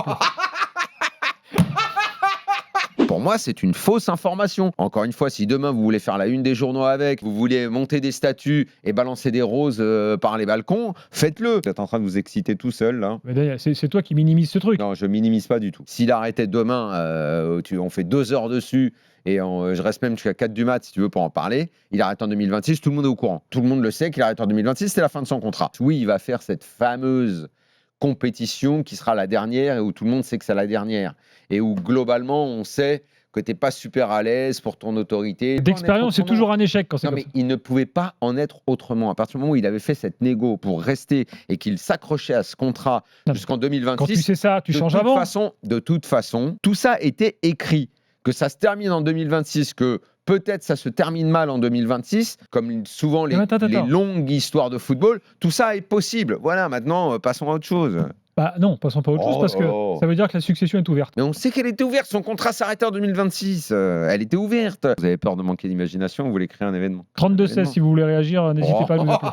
plaît plus. Pour moi, c'est une fausse information. Encore une fois, si demain vous voulez faire la une des journaux avec, vous voulez monter des statues et balancer des roses par les balcons, faites-le. Vous êtes en train de vous exciter tout seul, là. Mais d'ailleurs, c'est toi qui minimises ce truc. Non, je minimise pas du tout. S'il arrêtait demain, on fait 2 heures dessus et je reste même jusqu'à 4 du mat si tu veux pour en parler. Il arrête en 2026, tout le monde est au courant. Tout le monde le sait qu'il arrête en 2026, c'est la fin de son contrat. Oui, il va faire cette fameuse compétition qui sera la dernière et où tout le monde sait que c'est la dernière. Et où globalement, on sait que tu n'es pas super à l'aise pour ton autorité. D'expérience, c'est toujours un échec quand c'est Non, comme mais ça. il ne pouvait pas en être autrement. À partir du moment où il avait fait cette négo pour rester et qu'il s'accrochait à ce contrat jusqu'en 2026, quand tu sais ça, tu changes avant. De toute façon, tout ça était écrit. Que ça se termine en 2026, que peut-être ça se termine mal en 2026, comme souvent les longues histoires de football, tout ça est possible. Voilà, maintenant, passons à autre chose. Bah non, passons pas à autre chose parce que ça veut dire que la succession est ouverte. Mais on sait qu'elle était ouverte, son contrat s'arrêtait en 2026. Elle était ouverte. Vous avez peur de manquer d'imagination, vous voulez créer un événement. 32-16, si vous voulez réagir, n'hésitez pas à nous appeler.